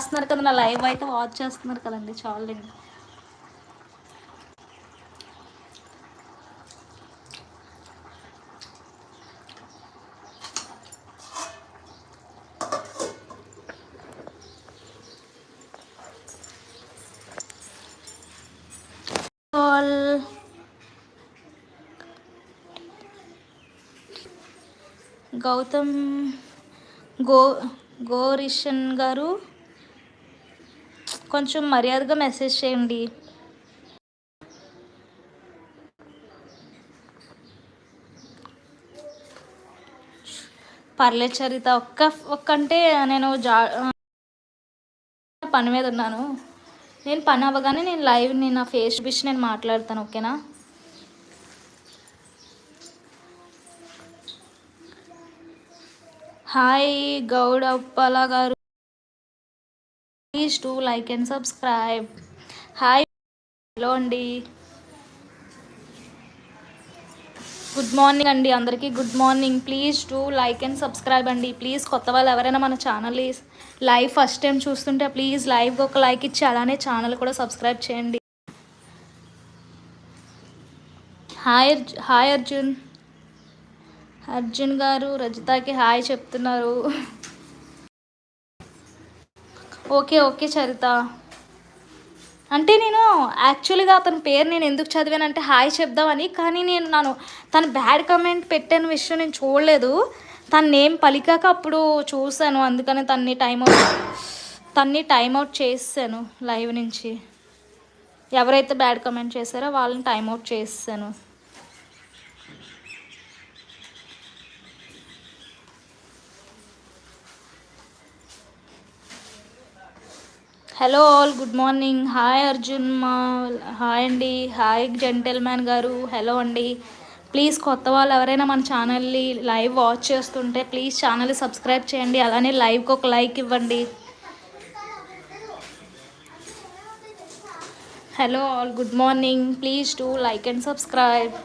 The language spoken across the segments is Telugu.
చేస్తున్నారు కదా, నా లైవ్ అయితే వాచ్ చేస్తున్నారు కదండి, చాలండి. గౌతమ్ గో గోరిషన్ గారు కొంచెం మర్యాదగా మెసేజ్ చేయండి. పర్లేదు చరిత, ఒక్కంటే నేను పని మీద ఉన్నాను. నేను పని అవ్వగానే నేను లైవ్ నా ఫేస్ చూపించి నేను మాట్లాడతాను, ఓకేనా? హాయ్ గౌడప్పల గారు, please to like and subscribe. Hi, hello అండి, గుడ్ మార్నింగ్ అండి అందరికీ, good morning. Please to like and subscribe అండి. ప్లీజ్ కొత్త వాళ్ళు ఎవరైనా మన ఛానల్ లైవ్ ఫస్ట్ టైం చూస్తుంటే ప్లీజ్ లైవ్కి ఒక లైక్ ఇచ్చి అలానే ఛానల్ కూడా సబ్స్క్రైబ్ చేయండి. హాయ్ అర్జున్ గారు రజితకి హాయ్ చెప్తున్నారు. ఓకే చరిత, అంటే నేను యాక్చువల్గా అతని పేరు నేను ఎందుకు చదివానంటే హాయ్ చెప్దామని, కానీ తను బ్యాడ్ కమెంట్ పెట్టిన విషయం నేను చూడలేదు. తన నేమ్ పలికాక అప్పుడు చూశాను, అందుకని తన్ని టైంఅవుట్ చేసాను లైవ్ నుంచి. ఎవరైతే బ్యాడ్ కమెంట్ చేశారో వాళ్ళని టైంఅవుట్ చేసాను. Hello all, good morning. Hi Arjun hi అండి. హాయ్ జెంటిల్మ్యాన్ గారు, హలో అండి. ప్లీజ్ కొత్త వాళ్ళు ఎవరైనా మన ఛానల్ని లైవ్ వాచ్ చేస్తుంటే ప్లీజ్ ఛానల్ని సబ్స్క్రైబ్ చేయండి, అలానే లైవ్కి ఒక లైక్ ఇవ్వండి. Hello all, good morning. Please to like and subscribe.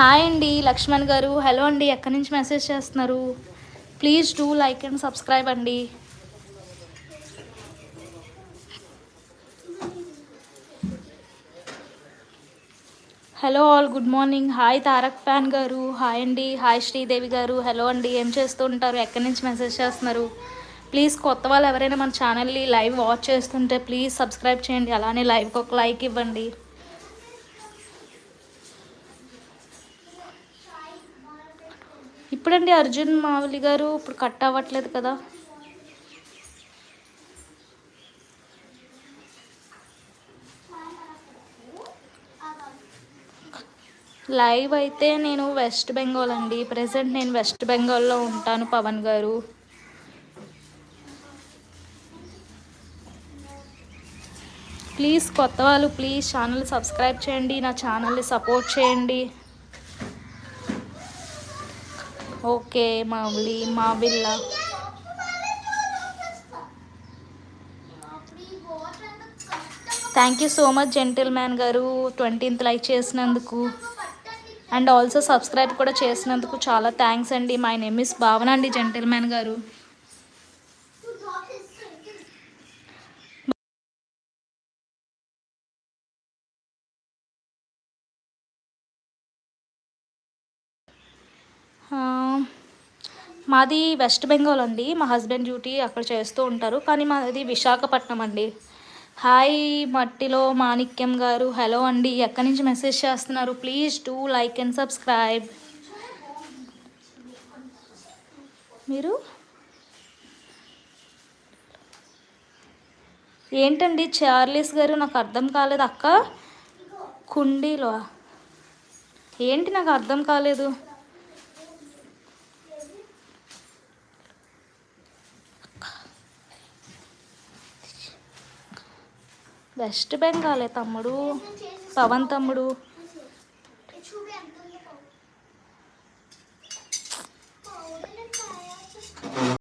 Hi అండి లక్ష్మణ్ గారు, హలో అండి. ఎక్కడి నుంచి మెసేజ్ చేస్తున్నారు? Please do like and subscribe అండి. Hello all, good morning. Hi Tarak fan గారు, హాయ్ అండి. హాయ్ శ్రీదేవి గారు, హలో అండి. ఏం చేస్తూ ఉంటారు? ఎక్కడి నుంచి మెసేజ్ చేస్తున్నారు? ప్లీజ్ కొత్త వాళ్ళు ఎవరైనా మన ఛానల్ని లైవ్ వాచ్ చేస్తుంటే ప్లీజ్ సబ్స్క్రైబ్ చేయండి, అలానే లైవ్కి ఒక లైక్ ఇవ్వండి. ఇప్పుడండి అర్జున్ మావులి గారు ఇప్పుడు కట్ అవ్వట్లేదు కదా. లైవ్ అయితే నేను వెస్ట్ బెంగాల్ అండి, ప్రజెంట్ నేను వెస్ట్ బెంగాల్లో ఉంటాను. పవన్ గారు, ప్లీజ్ కొత్త వాళ్ళు ప్లీజ్ ఛానల్ సబ్స్క్రైబ్ చేయండి, నా ఛానల్ని సపోర్ట్ చేయండి. ఓకే మావిల్ల, thank you so much gentleman గారు 20th లైక్ చేసినందుకు అండ్ ఆల్సో సబ్స్క్రైబ్ కూడా చేసినందుకు చాలా థ్యాంక్స్ అండి. మై నేమ్ ఇస్ భావన అండి జెంటిల్మ్యాన్ గారు. మాది వెస్ట్ బెంగాల్ అండి, మా హస్బెండ్ డ్యూటీ అక్కడ చేస్తూ ఉంటారు, కానీ మాది విశాఖపట్నం అండి. హాయ్ మట్టిలో మాణిక్యం గారు, హలో అండి. ఎక్కడి నుంచి మెసేజ్ చేస్తున్నారు? Please do like and subscribe. మీరు ఏంటండి చార్లీస్ గారు, నాకు అర్థం కాలేదు. అక్క కుండీలో ఏంటి నాకు అర్థం కాలేదు. వెస్ట్ బెంగాలే తమ్ముడు, పవన్ తమ్ముడు.